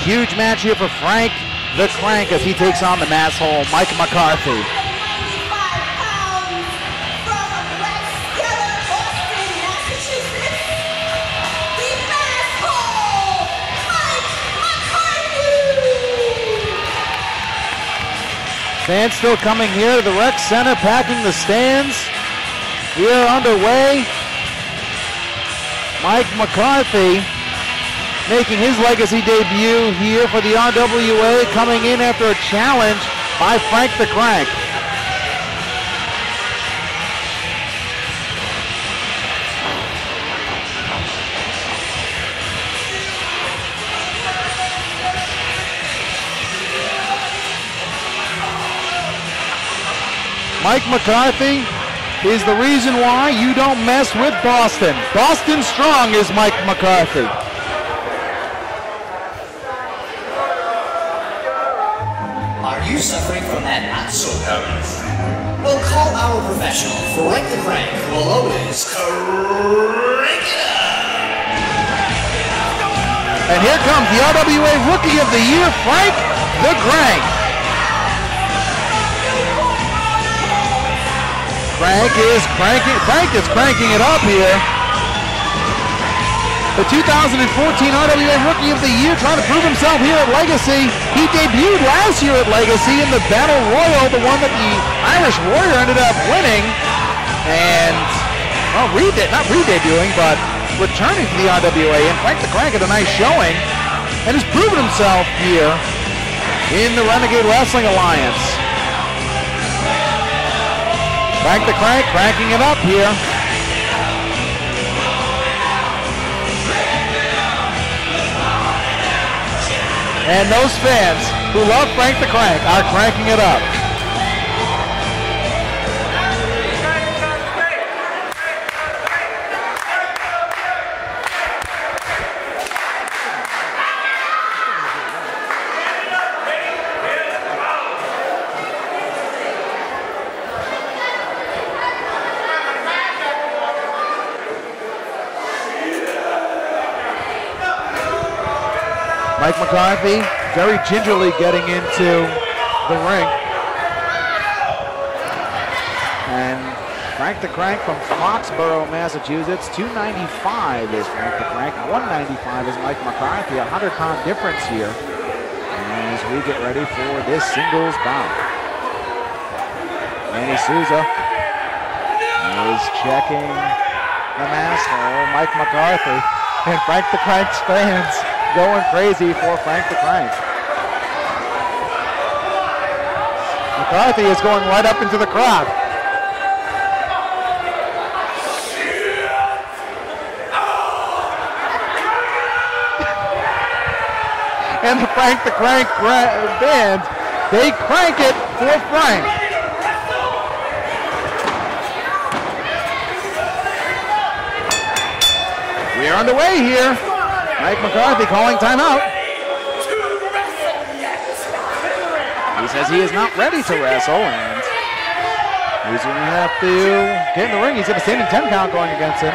Huge match here for Frank the Crank as he takes on the masshole Mike McCarthy. Fans still coming here to the rec center, packing the stands. We are underway. Mike McCarthy making his legacy debut here for the RWA, coming in after a challenge by Frank the Crank. Mike McCarthy is the reason why you don't mess with Boston. Boston strong is Mike McCarthy. Are you suffering from that not-so-habit? Well, call our professional, Frank the Crank, who will always crank it up. And here comes the RWA Rookie of the Year, Frank the Crank. Frank is cranking it up here. The 2014 RWA Rookie of the Year, trying to prove himself here at Legacy. He debuted last year at Legacy in the Battle Royal, the one that the Irish Warrior ended up winning. And, well, not re-debuting, but returning to the RWA. And Frank the Crank had a nice showing and has proven himself here in the Renegade Wrestling Alliance. Frank the Crank cranking it up here. And those fans who love Frank the Crank are cranking it up. Mike McCarthy very gingerly getting into the ring. And Frank the Crank from Foxborough, Massachusetts. 295 is Frank the Crank. 195 is Mike McCarthy. 100-pound difference here as we get ready for this singles bout. Manny Souza is checking the masshole, Mike McCarthy. And Frank the Crank's fans going crazy for Frank the Crank. McCarthy is going right up into the crowd. And the Frank the Crank band, they crank it for Frank. We are underway here. Mike McCarthy calling timeout. He says he is not ready to wrestle, and he's going to have to get in the ring. He's got a standing 10 count going against him.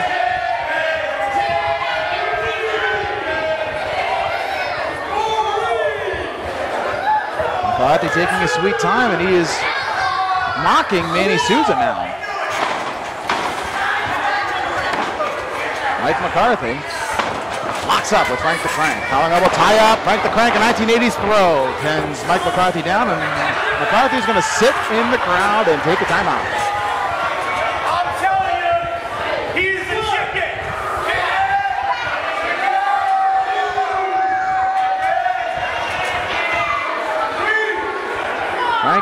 McCarthy taking his sweet time, and he is knocking Manny Souza now. Mike McCarthy locks up with Frank the Crank. Calling elbow tie up. Frank the Crank, a 1980s throw. Pins Mike McCarthy down, and McCarthy's going to sit in the crowd and take a timeout. I'm telling you, he's the chicken.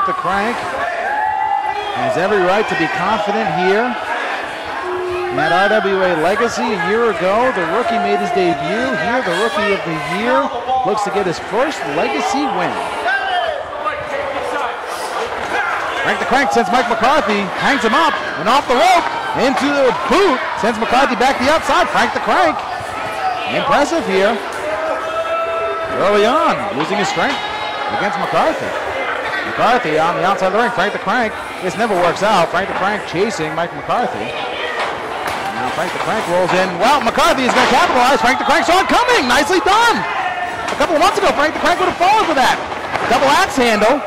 Frank the Crank has every right to be confident here. At RWA Legacy a year ago, the rookie made his debut. Here, the Rookie of the Year looks to get his first Legacy win. Frank the Crank sends Mike McCarthy, hangs him up, and off the rope, into the boot, sends McCarthy back the outside. Frank the Crank, impressive here. Early on, losing his strength against McCarthy. McCarthy on the outside of the ring. Frank the Crank, this never works out. Frank the Crank chasing Mike McCarthy. Now Frank the Crank rolls in. Well, McCarthy is going to capitalize. Frank the Crank saw it coming. Nicely done. A couple of months ago, Frank the Crank would have fallen for that. Double axe handle.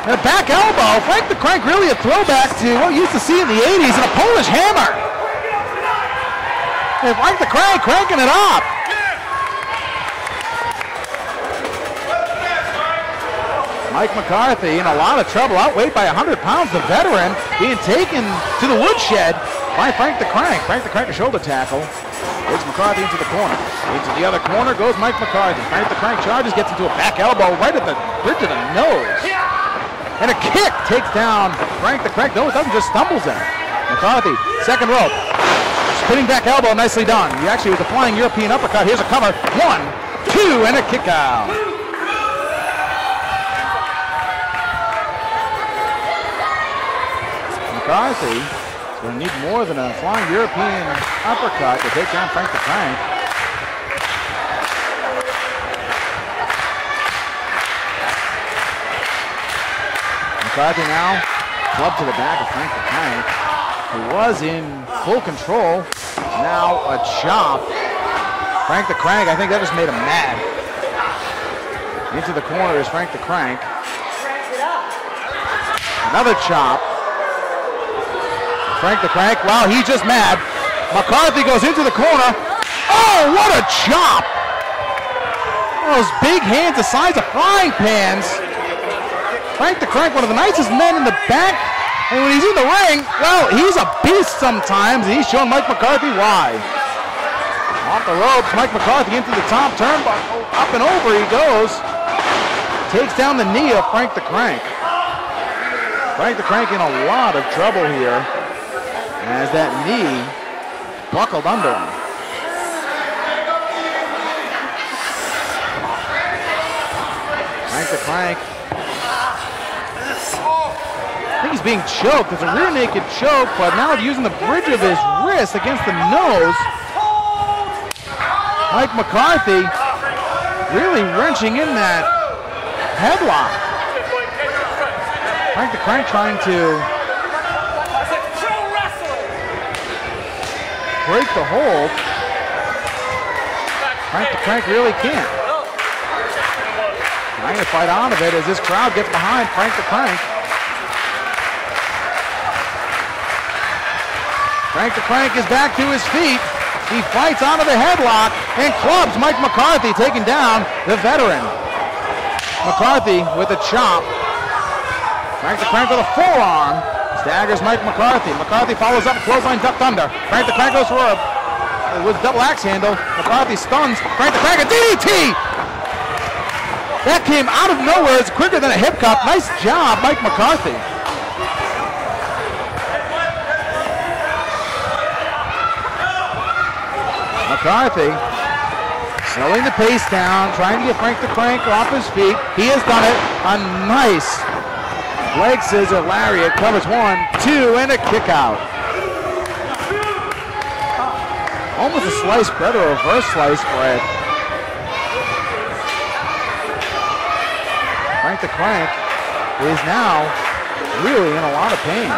And a back elbow. Frank the Crank really a throwback to what we used to see in the 80s and a Polish hammer. And Frank the Crank cranking it up. Mike McCarthy in a lot of trouble, outweighed by 100 pounds, the veteran, being taken to the woodshed by Frank the Crank. Frank the Crank a shoulder tackle. Takes McCarthy into the corner. Into the other corner goes Mike McCarthy. Frank the Crank charges, gets into a back elbow right at the bridge of the nose. And a kick takes down Frank the Crank. No, it doesn't, just stumbles in. McCarthy, second rope. Spinning back elbow, nicely done. He actually was a flying European uppercut. Here's a cover. 1, 2, and a kick out. McCarthy is going to need more than a flying European uppercut to take down Frank the Crank. McCarthy now club to the back of Frank the Crank, who was in full control. Now a chop. Frank the Crank, I think that just made him mad. Into the corner is Frank the Crank. Another chop. Frank the Crank, wow, he's just mad. McCarthy goes into the corner. Oh, what a chop! Those big hands the size of frying pans. Frank the Crank, one of the nicest men in the back. And when he's in the ring, well, he's a beast sometimes. And he's showing Mike McCarthy why. Off the ropes, Mike McCarthy into the top turnbuckle. Up and over he goes. Takes down the knee of Frank the Crank. Frank the Crank in a lot of trouble here, as that knee buckled under him. Frank the Crank, I think he's being choked. It's a rear naked choke, but now using the bridge of his wrist against the nose. Mike McCarthy really wrenching in that headlock. Frank the Crank trying to break the hold. Frank the Crank really can't. Trying to fight out of it as this crowd gets behind Frank the Crank. Frank the Crank is back to his feet. He fights out of the headlock and clubs Mike McCarthy, taking down the veteran. McCarthy with a chop. Frank the Crank with a forearm. Staggers Mike McCarthy. McCarthy follows up, clothesline ducked under. Frank the Crank goes for a with double axe handle. McCarthy stuns Frank the Crank, a DDT! That came out of nowhere. It's quicker than a hip cup. Nice job, Mike McCarthy. McCarthy slowing the pace down, trying to get Frank the Crank off his feet. He has done it. A nice leg scissor lariat, covers 1, 2, and a kick out. Almost a sliced bread or a reverse sliced bread. Frank the Crank is now really in a lot of pain.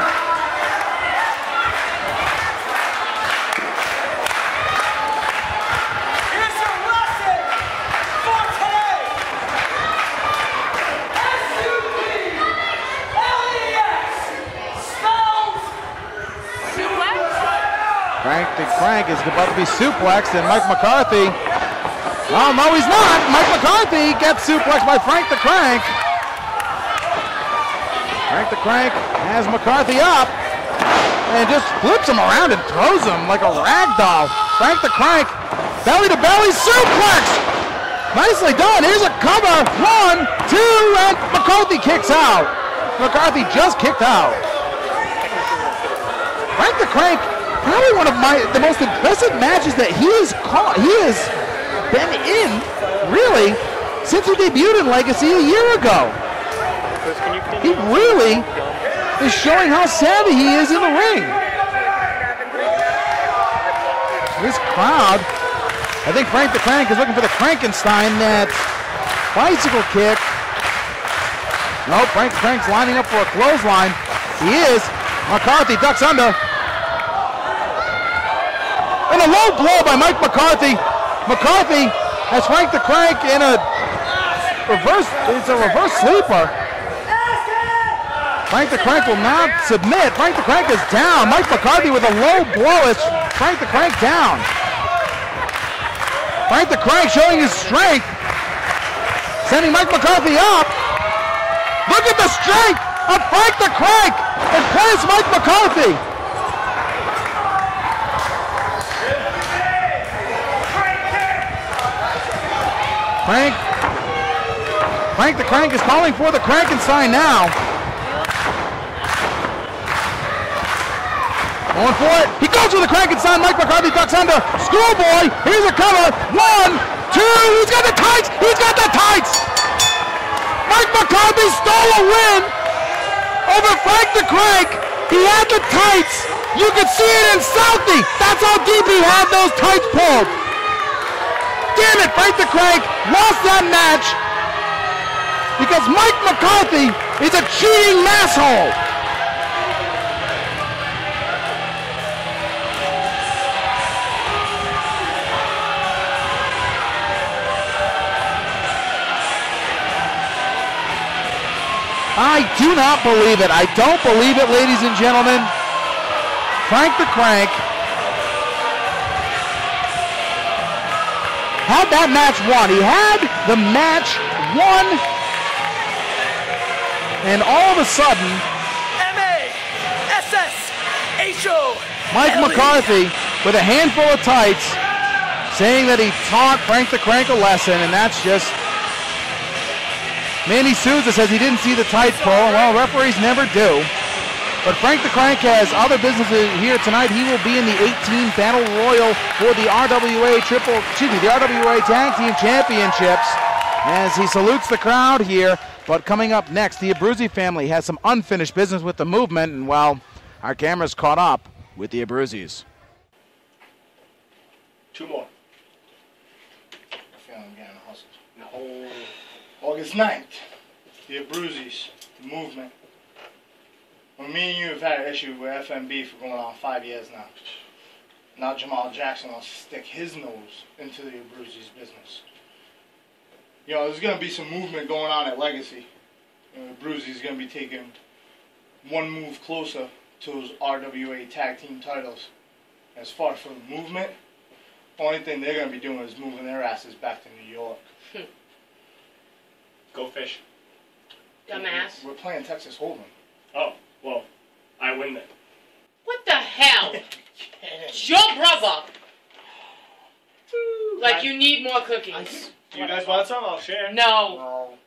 Frank the Crank is about to be suplexed, and Mike McCarthy, oh no he's not, Mike McCarthy gets suplexed by Frank the Crank. Frank the Crank has McCarthy up, and just flips him around and throws him like a rag doll. Frank the Crank, belly to belly suplex! Nicely done. Here's a cover. 1, 2, and McCarthy kicks out. McCarthy just kicked out. Frank the Crank, probably one of the most impressive matches that he has been in, really, since he debuted in Legacy a year ago. He really is showing how savvy he is in the ring. This crowd, I think Frank the Crank is looking for the Frankenstein, that bicycle kick. No, Frank the Crank's lining up for a clothesline. He is. McCarthy ducks under. And a low blow by Mike McCarthy. McCarthy has Frank the Crank in a reverse, it's a reverse sleeper. Frank the Crank will not submit. Frank the Crank is down. Mike McCarthy with a low blow as Frank the Crank down. Frank the Crank showing his strength. Sending Mike McCarthy up. Look at the strength of Frank the Crank and plants Mike McCarthy. Frank the Crank is calling for the Frankenstein now. Going for it. He goes for the Frankenstein. Mike McCarthy ducks under. Schoolboy. Here's a cover. 1, 2. He's got the tights. He's got the tights. Mike McCarthy stole a win over Frank the Crank. He had the tights. You could see it in Southie. That's how deep he had those tights pulled. Damn it, Frank the Crank lost that match because Mike McCarthy is a cheating masshole. I do not believe it. I don't believe it, ladies and gentlemen. Frank the Crank had that match won. He had the match won. And all of a sudden, Mike McCarthy with a handful of tights saying that he taught Frank the Crank a lesson, and that's just... Manny Souza says he didn't see the tight pull. Well, referees never do. But Frank the Crank has other businesses here tonight. He will be in the 18 Battle Royal for the RWA the RWA Tag Team Championships as he salutes the crowd here. But coming up next, the Abruzzi family has some unfinished business with the movement, and well, our camera's caught up with the Abruzzis. 2 more. I feel I'm getting hustled. No. August 9th, the Abruzzis, the movement. Well, me and you have had an issue with FMB for going on 5 years now. Now Jamal Jackson wants to stick his nose into the Abruzzis business. You know, there's going to be some movement going on at Legacy. You know, the Abruzzis going to be taking one move closer to those RWA tag team titles. As far as for the movement, the only thing they're going to be doing is moving their asses back to New York. Go fish. Dumbass. We're playing Texas Hold'em. Oh, well, I win then. What the hell? It's your brother. Like you need more cookies. You guys want some? I'll share. No. No.